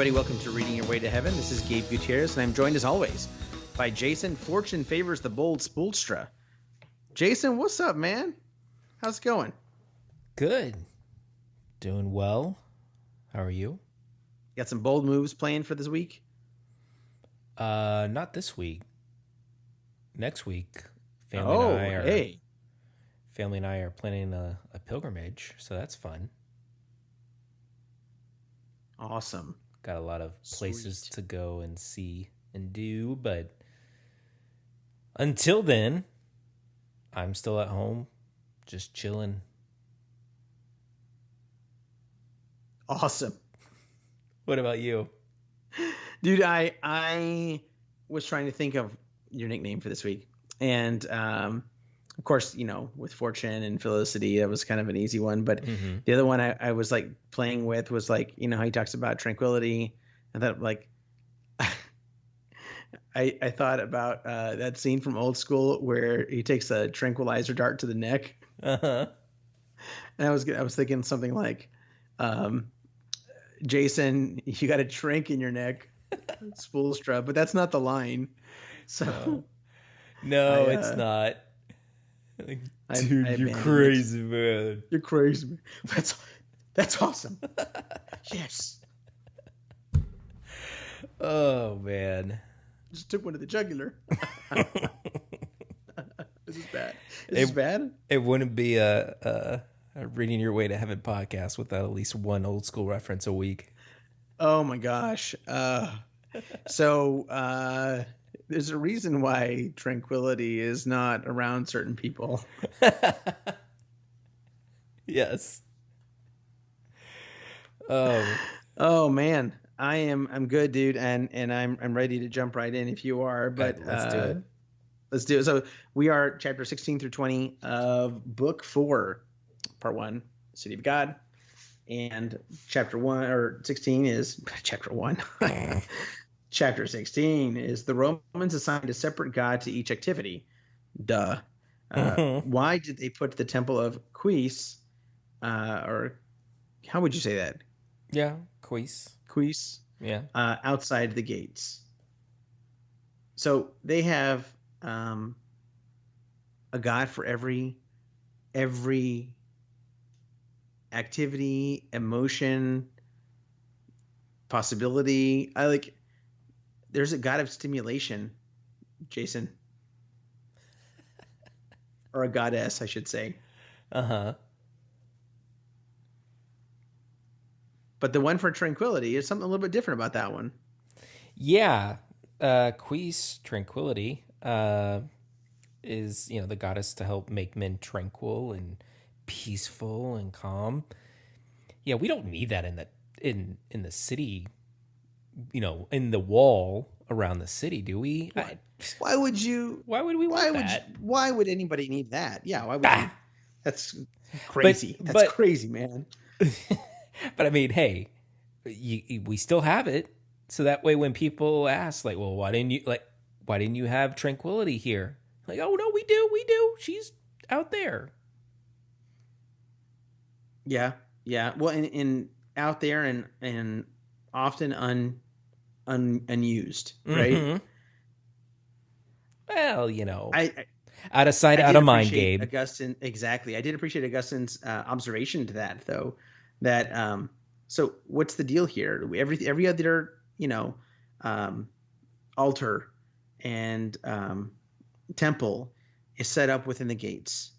everybody. Welcome to Reading Your Way to Heaven. This is Gabe Gutierrez, and I'm joined as always by Jason. Fortune favors the bold Spoolstra. Jason, what's up, man? How's it going? Good. Doing well. How are you? Got some bold moves planned for this week? Not this week. Next week, family and I are planning a pilgrimage, so that's fun. Awesome. Got a lot of places to go and see and do, but until then, I'm still at home, just chilling. Awesome. What about you? Dude, I was trying to think of your nickname for this week. And, of course, you know, with Fortune and Felicity, that was kind of an easy one. But the other one I was like playing with was like, you know, how he talks about tranquility. And that like, I thought about that scene from Old School where he takes a tranquilizer dart to the neck. Uh-huh. And I was thinking something like, Jason, you got a trank in your neck, Spoolstra, but that's not the line. So no, it's not. Like, dude, you're crazy, man. You're crazy, man. That's awesome. Yes. Oh man. Just took one to the jugular. This is bad. This is bad. It wouldn't be a Reading Your Way to Heaven podcast without at least one Old School reference a week. Oh my gosh. So there's a reason why tranquility is not around certain people. Yes. Oh man. I'm good, dude, and I'm ready to jump right in if you are. But let's do it. Let's do it. So we are chapter 16 through 20 of book 4, part 1, City of God. And chapter 1 or 16 is chapter 1. Chapter 16 is the Romans assigned a separate god to each activity. Duh. Why did they put the temple of Quis, or how would you say that? Yeah, Quis. Yeah. Outside the gates. So they have a god for every activity, emotion, possibility. There's a god of stimulation, Jason. Or a goddess, I should say. Uh-huh. But the one for tranquility is something a little bit different about that one. Yeah. Quis, tranquility, is, you know, the goddess to help make men tranquil and peaceful and calm. Yeah, we don't need that in the city, you know, in the wall around the city, do we? Why would you? Why would we want that? Why would anybody need that? Yeah, why would you? That's crazy. That's crazy, man. But I mean, hey, we still have it, so that way when people ask, like, well, why didn't you have tranquility here? Like, oh no, we do. She's out there. Yeah. Well, in out there and often unused, right? Mm-hmm. Well, you know, I out of sight, out of mind, Gabe. Augustine, exactly. I did appreciate Augustine's observation to that, though. That so what's the deal here? Every other, you know, altar and temple is set up within the gates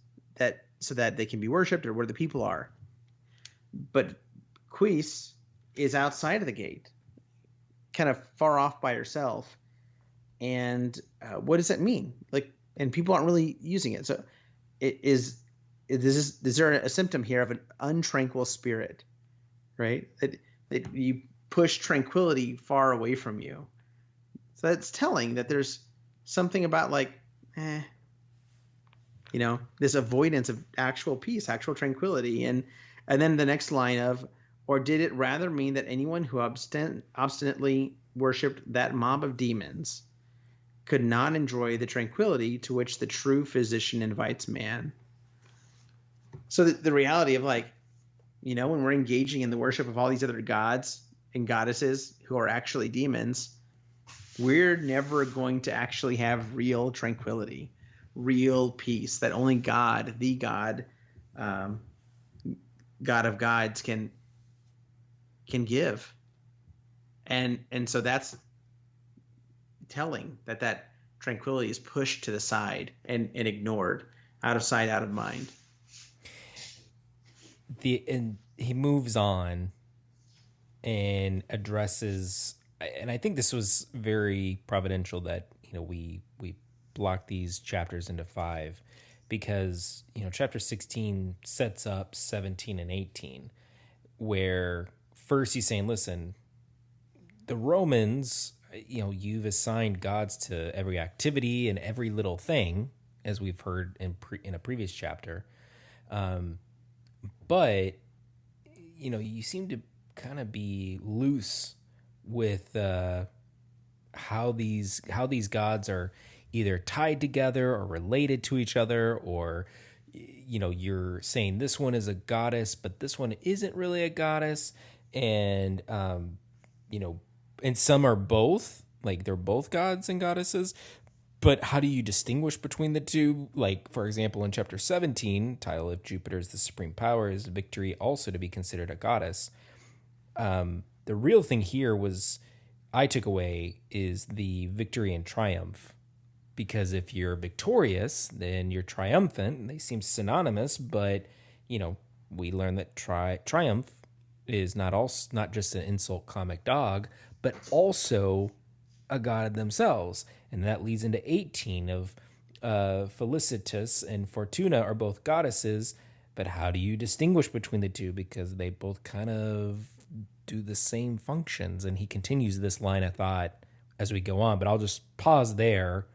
so that they can be worshipped or where the people are. But Quis is outside of the gate, kind of far off by herself. And what does that mean? Like, and people aren't really using it. So is there a symptom here of an untranquil spirit, right? That you push tranquility far away from you. So that's telling that there's something about like, you know, this avoidance of actual peace, actual tranquility. And then the next line of, or did it rather mean that anyone who obstinately worshipped that mob of demons could not enjoy the tranquility to which the true physician invites man? So the reality of, like, you know, when we're engaging in the worship of all these other gods and goddesses who are actually demons, we're never going to actually have real tranquility, real peace that only God, the God, God of gods, can give. And so that's telling that tranquility is pushed to the side and ignored, out of sight, out of mind. And he moves on and addresses, and I think this was very providential that we blocked these chapters into 5, because chapter 16 sets up 17 and 18, where first he's saying, listen, the Romans, you've assigned gods to every activity and every little thing, as we've heard in a previous chapter. But you seem to kind of be loose with how these gods are either tied together or related to each other, or you're saying this one is a goddess but this one isn't really a goddess, and and some are both, like they're both gods and goddesses, but how do you distinguish between the two? Like, for example, in chapter 17, title, if Jupiter is the supreme power, is victory also to be considered a goddess? The real thing here I took away, is the victory and triumph. Because if you're victorious, then you're triumphant. They seem synonymous, but, we learn that triumph is not just an insult comic dog, but also a god themselves. And that leads into 18 of Felicitas and Fortuna are both goddesses, but how do you distinguish between the two? Because they both kind of do the same functions. And he continues this line of thought as we go on, but I'll just pause there.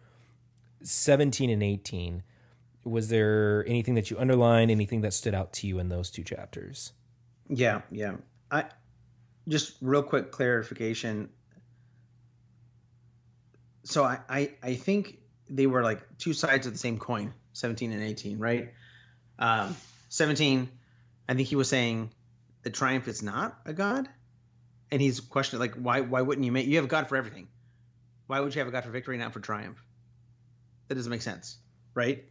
17 and 18, was there anything that you underlined, anything that stood out to you in those two chapters? Yeah. I just real quick clarification. So I think they were like two sides of the same coin, 17 and 18, right? 17, I think he was saying the triumph is not a god. And he's questioning, like, why wouldn't you have a god for everything? Why would you have a god for victory, not for triumph? That doesn't make sense, right?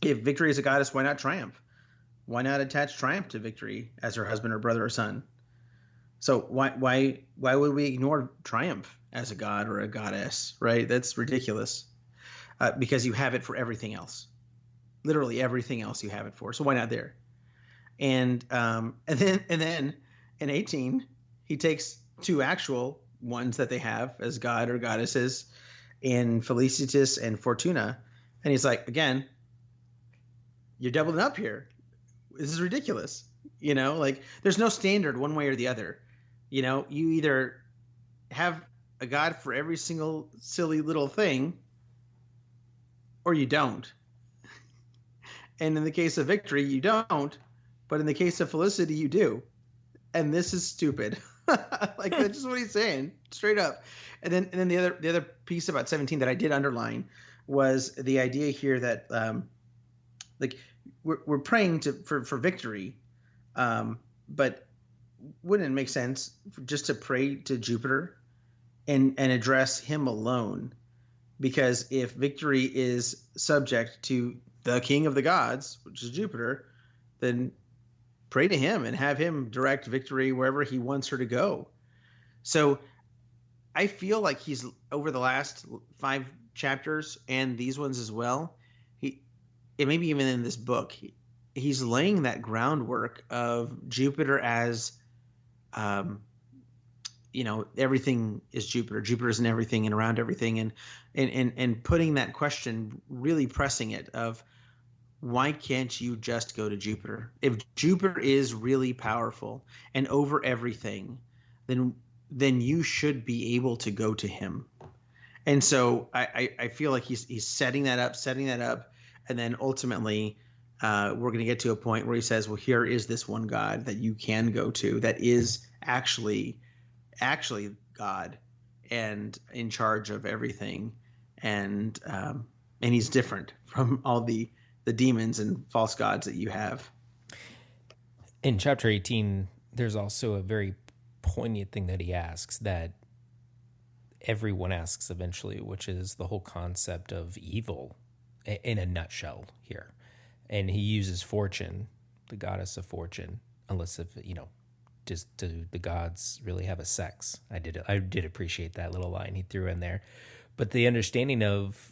If victory is a goddess, why not triumph? Why not attach triumph to victory as her husband or brother or son? So why would we ignore triumph as a god or a goddess, right? That's ridiculous, because you have it for everything else. Literally everything else you have it for. So why not there? And then in 18, he takes two actual ones that they have as god or goddesses, in Felicitas and Fortuna, and he's like, again, you're doubling up here. This is ridiculous. Like, there's no standard one way or the other. You either have a god for every single silly little thing, or you don't. And in the case of victory, you don't. But in the case of Felicity, you do. And this is stupid. Like, that's just what he's saying, straight up. And then the other piece about 17 that I did underline was the idea here that like we're praying for victory, but wouldn't it make sense just to pray to Jupiter and address him alone? Because if victory is subject to the king of the gods, which is Jupiter, then pray to him and have him direct victory wherever he wants her to go. So I feel like he's, over the last 5 chapters and these ones as well, and maybe even in this book, he's laying that groundwork of Jupiter as, everything is Jupiter. Jupiter is in everything and around everything, and putting that question, really pressing it, of why can't you just go to Jupiter? If Jupiter is really powerful and over everything, then you should be able to go to him. And so I feel like he's setting that up, and then ultimately we're going to get to a point where he says, well, here is this one God that you can go to that is actually God and in charge of everything, and he's different from all the demons and false gods that you have. In chapter 18, there's also a very poignant thing that he asks that everyone asks eventually, which is the whole concept of evil in a nutshell here. And he uses fortune, the goddess of fortune, unless if, just do the gods really have a sex? I did appreciate that little line he threw in there. But the understanding of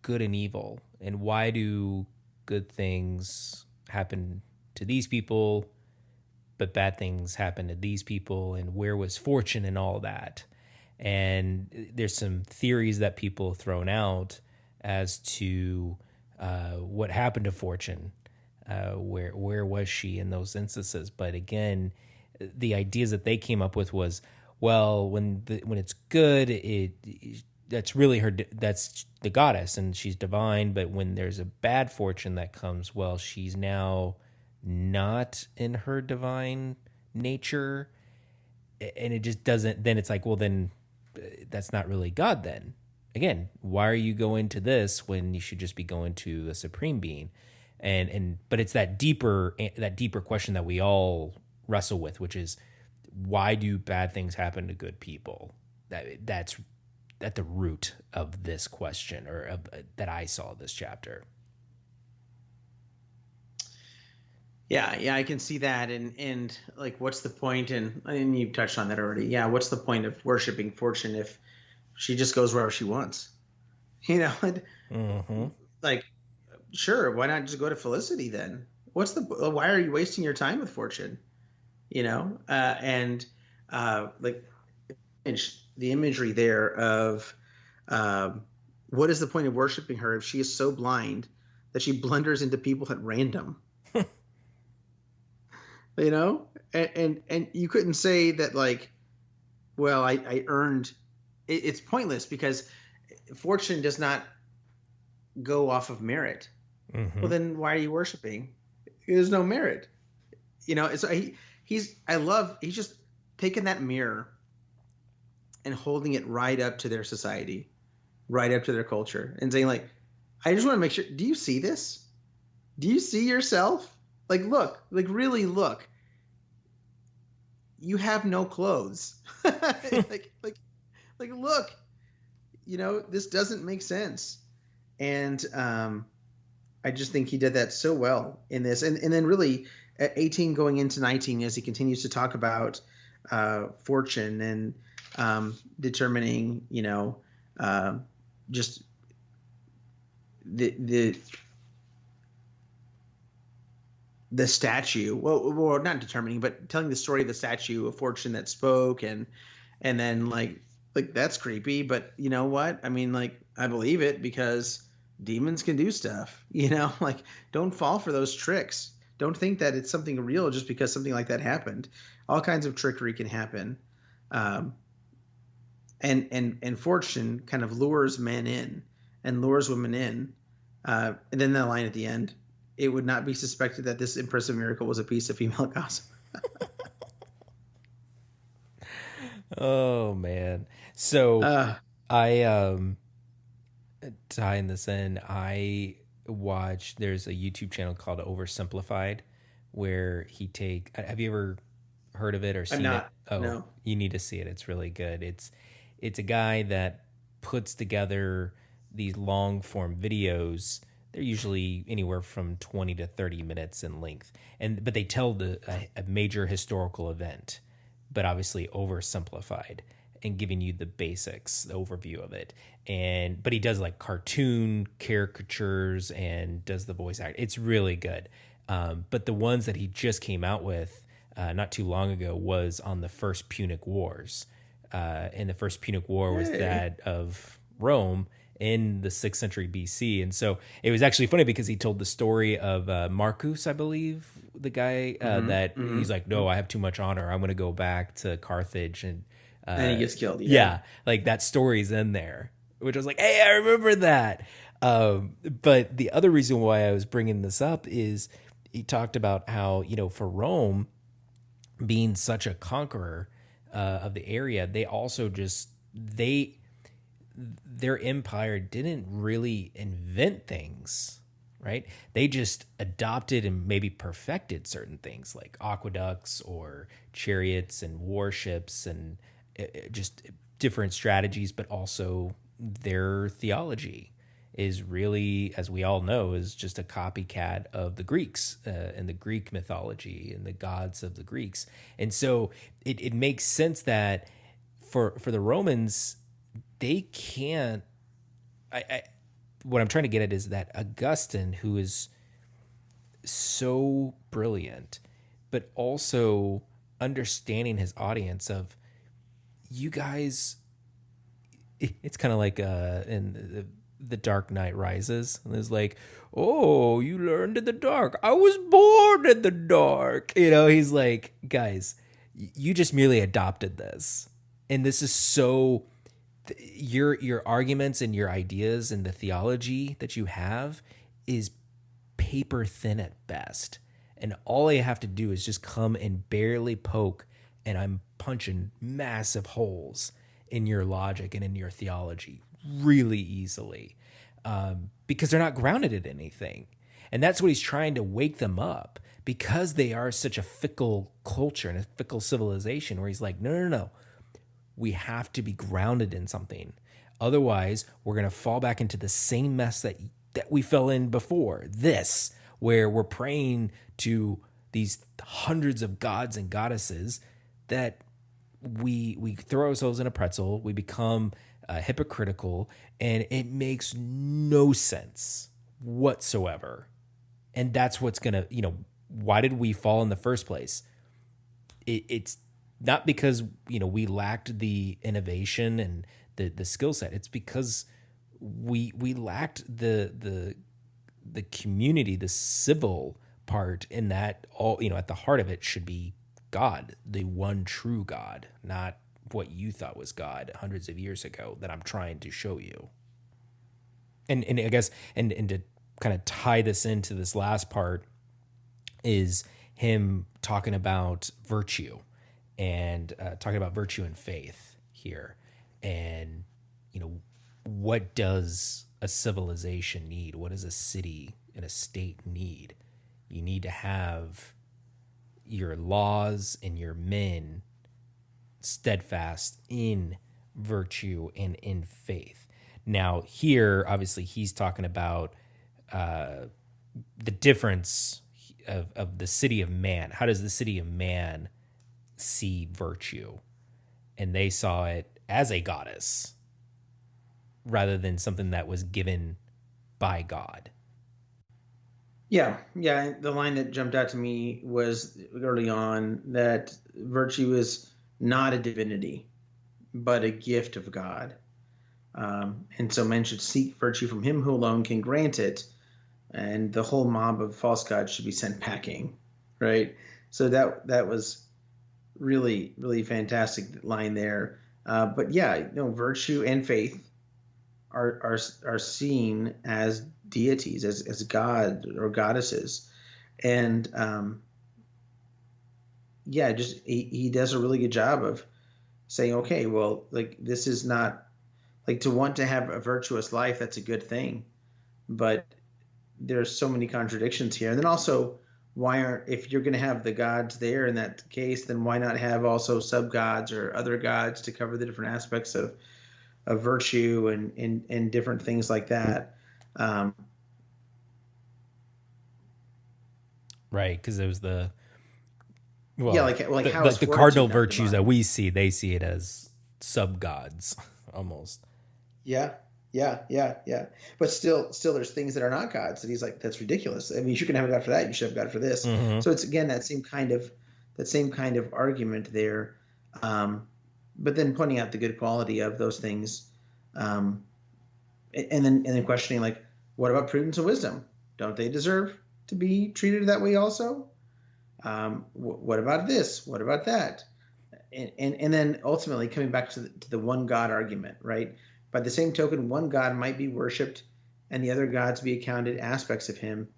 good and evil, and why do good things happen to these people, but bad things happen to these people, and where was fortune and all that? And there's some theories that people have thrown out as to what happened to fortune. Where was she in those instances? But again, the ideas that they came up with was, well, when it's good, that's really her. That's the goddess, and she's divine. But when there's a bad fortune that comes, well, she's now not in her divine nature, and it just doesn't. Then it's like, well, then that's not really God. Then again, why are you going to this when you should just be going to the supreme being? But it's that deeper question that we all wrestle with, which is, why do bad things happen to good people? That's at the root of this question, or that I saw this chapter. Yeah, I can see that, and like, what's the point? And you touched on that already. Yeah, what's the point of worshiping fortune if she just goes wherever she wants? Mm-hmm. Like, sure, why not just go to Felicity then? Why are you wasting your time with fortune? Like, the imagery there of what is the point of worshiping her if she is so blind that she blunders into people at random? And you couldn't say that, like, well, I earned it. It's pointless because fortune does not go off of merit. Mm-hmm. Well, then why are you worshiping? There's no merit. He's just taking that mirror and holding it right up to their society, right up to their culture, and saying, like, I just want to make sure, do you see this? Do you see yourself? Like, look, like, really look. You have no clothes. like, look, this doesn't make sense. And I just think he did that so well in this. And then really at 18 going into 19, as he continues to talk about fortune and determining, just the statue, well, not determining, but telling the story of the statue of fortune that spoke, and then like that's creepy, but you know what? I mean, like, I believe it because demons can do stuff, like, don't fall for those tricks. Don't think that it's something real just because something like that happened. All kinds of trickery can happen. And fortune kind of lures men in and lures women in. And then the line at the end, it would not be suspected that this impressive miracle was a piece of female gossip. Oh man. So I tying this in, I watched, there's a YouTube channel called Oversimplified where have you ever heard of it or seen it? Oh, no. You need to see it. It's really good. It's a guy that puts together these long form videos. They're usually anywhere from 20 to 30 minutes in length. But they tell a major historical event, but obviously oversimplified and giving you the basics, the overview of it. But he does like cartoon caricatures and does the voice act. It's really good. But the ones that he just came out with not too long ago was on the First Punic Wars. And the First Punic War was that of Rome in the 6th century BC. And so it was actually funny because he told the story of Marcus, I believe, the guy he's like, no, I have too much honor. I'm going to go back to Carthage. And he gets killed. Yeah. Like that story's in there, which I was like, hey, I remember that. But the other reason why I was bringing this up is he talked about how, for Rome being such a conqueror of the area, they also their empire didn't really invent things. right? They just adopted and maybe perfected certain things like aqueducts or chariots and warships and just different strategies, but also their theology is really, as we all know, is just a copycat of the Greeks and the Greek mythology and the gods of the Greeks. And so it makes sense that for the Romans, they can't. I what I'm trying to get at is that Augustine, who is so brilliant, but also understanding his audience of you guys, it's kind of like in the Dark Knight Rises, and it's like, oh, you learned in the dark. I was born in the dark. He's like, guys, you just merely adopted this, and this is so your arguments and your ideas and the theology that you have is paper thin at best. And all I have to do is just come and barely poke, and I'm punching massive holes in your logic and in your theology really easily because they're not grounded in anything. And that's what he's trying to wake them up because they are such a fickle culture and a fickle civilization where he's like, no. We have to be grounded in something. Otherwise, we're going to fall back into the same mess that we fell in before. This, where we're praying to these hundreds of gods and goddesses that we throw ourselves in a pretzel, we become hypocritical, and it makes no sense whatsoever. And that's what's going to, why did we fall in the first place? It's not because we lacked the innovation and the skill set. It's because we lacked the community, the civil part, in that all at the heart of it should be God, the one true God, not what you thought was God hundreds of years ago that I'm trying to show you. And I guess and to kind of tie this into this last part is him talking about virtue. And talking about virtue and faith here. And, what does a civilization need? What does a city and a state need? You need to have your laws and your men steadfast in virtue and in faith. Now, here, obviously, he's talking about the difference of the city of man. How does the city of man see virtue? And they saw it as a goddess rather than something that was given by God. Yeah. The line that jumped out to me was early on that virtue is not a divinity, but a gift of God. And so men should seek virtue from him who alone can grant it. And the whole mob of false gods should be sent packing. Right. So that was really, really fantastic line there. But yeah, virtue and faith are seen as deities, as God or goddesses, and just he does a really good job of saying, okay, well, like this is not like to want to have a virtuous life. That's a good thing, but there's so many contradictions here, and then also, if you're going to have the gods there in that case, then why not have also sub-gods or other gods to cover the different aspects of virtue and different things like that? Right, because there was the how the cardinal virtues that we see, they see it as sub-gods almost. Yeah. But still there's things that are not gods that he's like, that's ridiculous. I mean, you can have a god for that. You should have a god for this. Mm-hmm. So it's, again, that same kind of argument there. But then pointing out the good quality of those things. And then questioning, like, what about prudence and wisdom? Don't they deserve to be treated that way also? What about this? What about that? And then ultimately coming back to the one God argument, right? By the same token, one God might be worshipped and the other gods be accounted aspects of him.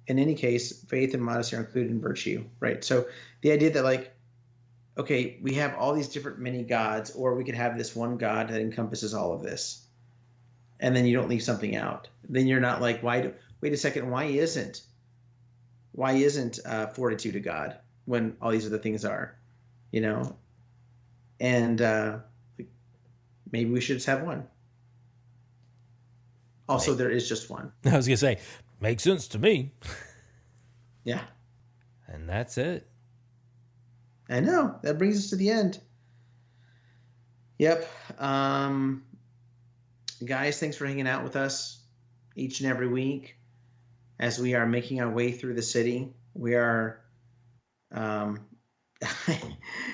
In any case, faith and modesty are included in virtue, right? So the idea that, like, okay, we have all these different many gods, or we could have this one God that encompasses all of this, and then you don't leave something out. Then you're not like, why wait a second, why isn't fortitude a god when all these other things are, you know? And maybe we should just have one. Also, there is just one. I was gonna say, makes sense to me. Yeah. And that's it. I know. That brings us to the end. Yep. Guys, thanks for hanging out with us each and every week as we are making our way through the city. We are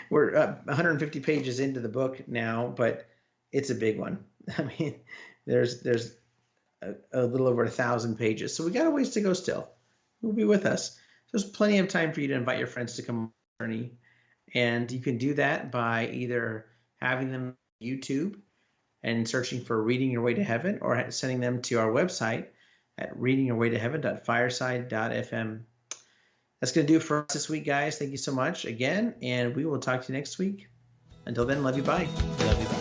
we're 150 pages into the book now, but it's a big one. I mean, there's a little over 1,000 pages, so we got a ways to go still. We'll be with us. There's plenty of time for you to invite your friends to come on the journey, and you can do that by either having them on YouTube and searching for Reading Your Way to Heaven, or sending them to our website at readingyourwaytoheaven.fireside.fm. That's going to do it for us this week, guys. Thank you so much again, and we will talk to you next week. Until then, love you. Bye. Love you.